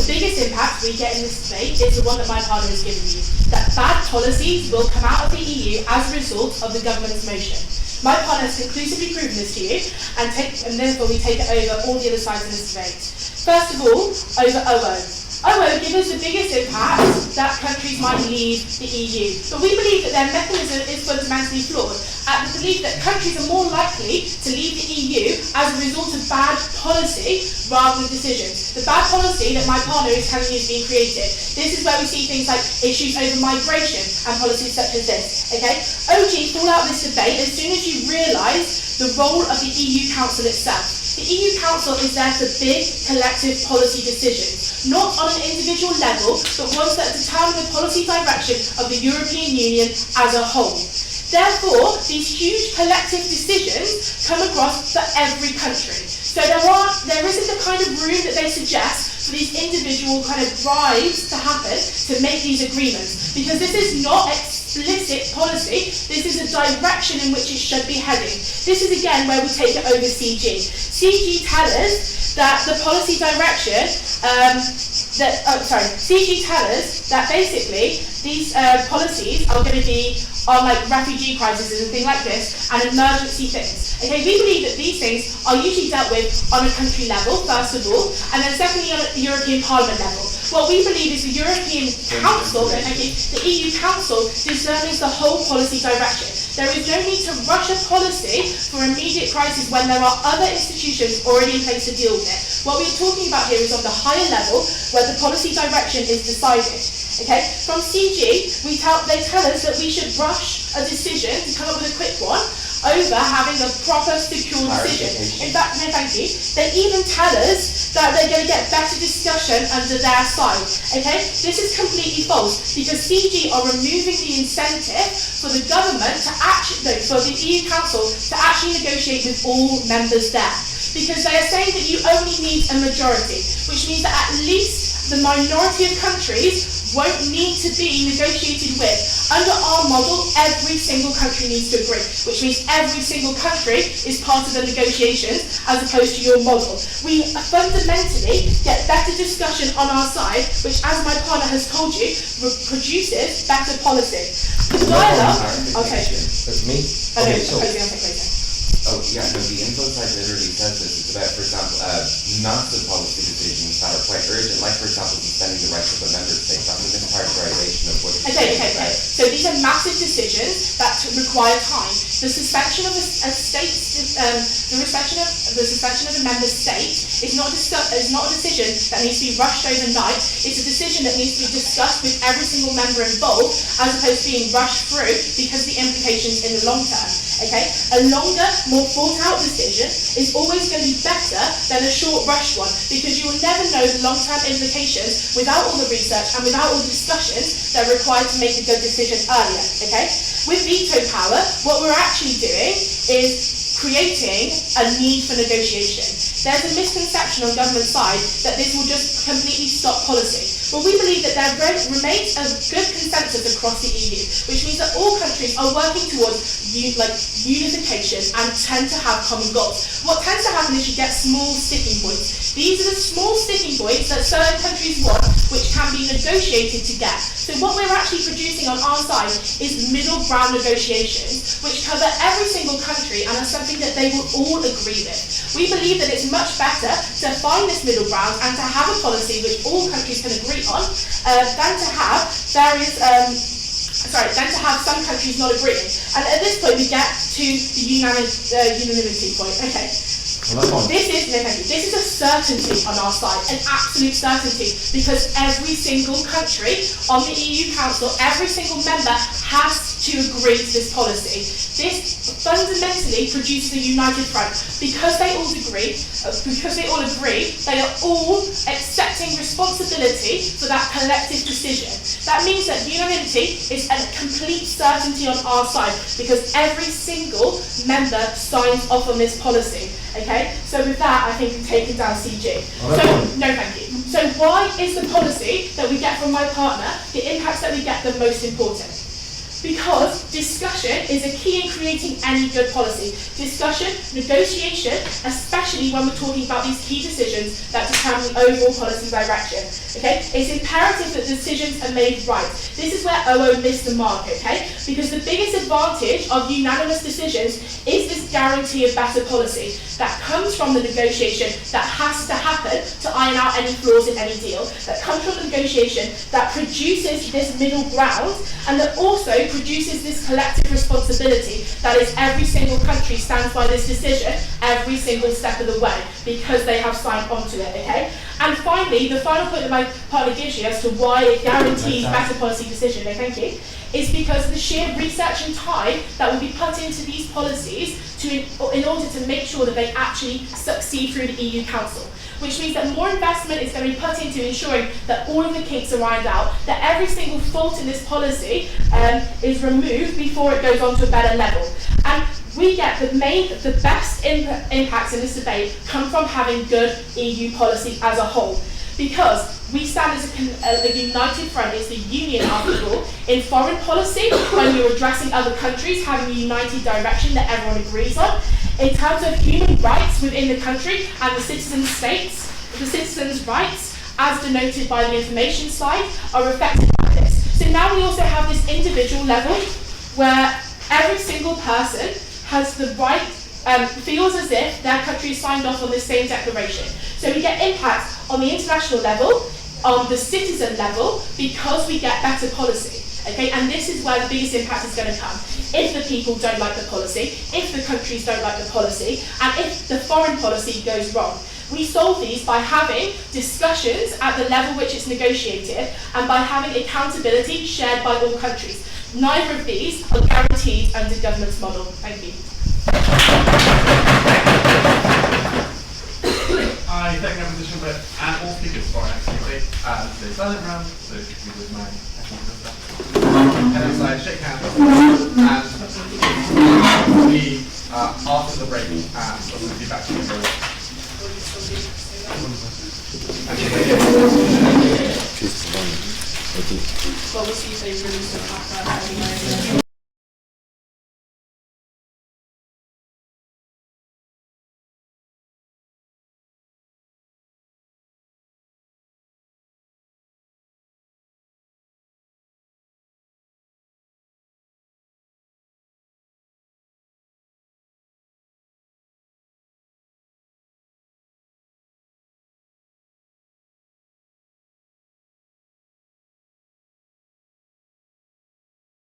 The biggest impact we get in this debate is the one that my partner has given you, that bad policies will come out of the EU as a result of the government's motion. My partner has conclusively proven this to you, and therefore we take it over all the other sides in this debate. First of all, over OO. OO gives us the biggest impact that countries might leave the EU, but we believe that their mechanism is fundamentally flawed, and the belief that countries are more likely to leave the EU as a result of bad policy rather than decisions. The bad policy that my partner is telling you is being created. This is where we see things like issues over migration and policies such as this. Okay? OG, fall out of this debate as soon as you realise the role of the EU Council itself. The EU Council is there for big collective policy decisions, not on an individual level, but ones that determine the policy direction of the European Union as a whole. Therefore, these huge collective decisions come across for every country. So there isn't the kind of room that they suggest for these individual kind of drives to happen to make these agreements, because this is not explicit policy, this is a direction in which it should be heading. This is again where we take it over CG. CG tells us that the policy direction, CG tells us that basically these policies are going to be on like refugee crises and things like this, and emergency things. Okay, we believe that these things are usually dealt with on a country level, first of all, and then secondly on a European Parliament level. What we believe is the European Council, the EU Council, determines the whole policy direction. There is no need to rush a policy for immediate crisis when there are other institutions already in place to deal with it. What we're talking about here is on the higher level, where the policy direction is decided. Okay, from CG, they tell us that we should rush a decision to come up with a quick one over having a proper, secure decision. In fact, no thank you, they even tell us that they're going to get better discussion under their side. Okay, this is completely false, because CG are removing the incentive for the government to for the EU Council to actually negotiate with all members there. Because they are saying that you only need a majority, which means that at least the minority of countries won't need to be negotiated with. Under our model, every single country needs to agree, which means every single country is part of the negotiations as opposed to your model. We fundamentally get better discussion on our side, which, as my partner has told you, produces better policy. The dialogue. Okay. That's me? Okay, so, later. oh yeah, no, the info side literally says this. It's about, for example, massive policy decisions that are quite urgent, like for example, suspending the rights of a member state. That's a mischaracterization of what it's Okay. So these are massive decisions that require time. The suspension of a state, the suspension of a member state is not a decision that needs to be rushed overnight. It's a decision that needs to be discussed with every single member involved, as opposed to being rushed through because of the implications in the long term. Okay, a longer, more thought-out decision is always going to be better than a short, rushed one, because you will never know the long-term implications without all the research and without all the discussions that are required to make the good decision earlier. Okay, with veto power, what we're actually doing is creating a need for negotiation. There's a misconception on government side that this will just completely stop policy. But we believe that there remains a good consensus across the EU, which means that all countries are working towards unification and tend to have common goals. What tends to happen is you get small sticking points. These are the small sticking points that certain countries want, which can be negotiated to get. So what we're actually producing on our side is middle ground negotiations, which cover every single country and are something that they will all agree with. We believe that it's much better to find this middle ground and to have a policy which all countries can agree on than to have some countries not agreeing. And at this point we get to the unanimity point. Okay. This is a certainty on our side, an absolute certainty, because every single country on the EU Council, every single member has to agree to this policy. This fundamentally produces a united front. Because they all agree, they are all accepting responsibility for that collective decision. That means that unanimity is a complete certainty on our side, because every single member signs off on this policy. Okay, so with that, I think we've taken down CG. No, thank you. So why is the policy that we get from my partner, the impacts that we get, the most important? Because discussion is a key in creating any good policy. Discussion, negotiation, especially when we're talking about these key decisions that determine the overall policy direction. Okay, it's imperative that decisions are made right. This is where OO missed the mark. Okay, because the biggest advantage of unanimous decisions is this guarantee of better policy that comes from the negotiation that has to happen to iron out any flaws in any deal. That comes from the negotiation that produces this middle ground, and that also produces this collective responsibility that is every single country stands by this decision every single step of the way because they have signed onto it, okay? And finally, the final point that my partner gives you as to why it guarantees better policy decision, thank you, is because the sheer research and time that will be put into these policies in order to make sure that they actually succeed through the EU Council. Which means that more investment is going to be put into ensuring that all of the kinks are ironed out, that every single fault in this policy is removed before it goes on to a better level. And we get the best impacts in this debate come from having good EU policy as a whole. Because we stand as a united front, it's the union after all, in foreign policy, when we're addressing other countries, having a united direction that everyone agrees on. In terms of human rights within the country and the citizen states, the citizens' rights, as denoted by the information slide, are affected by this. So now we also have this individual level where every single person has the right, feels as if their country signed off on the same declaration. So we get impacts on the international level, on the citizen level, because we get better policy. Okay, and this is where the biggest impact is going to come. If the people don't like the policy, if the countries don't like the policy, and if the foreign policy goes wrong. We solve these by having discussions at the level which it's negotiated and by having accountability shared by all countries. Neither of these are guaranteed under government's model. Thank you. I take no position, but all speakers for actually the silent round, so if you would mind. Head outside, shake hands, and we after the break, we'll be back to you for a while. Well, we'll see if they release the contract anyway.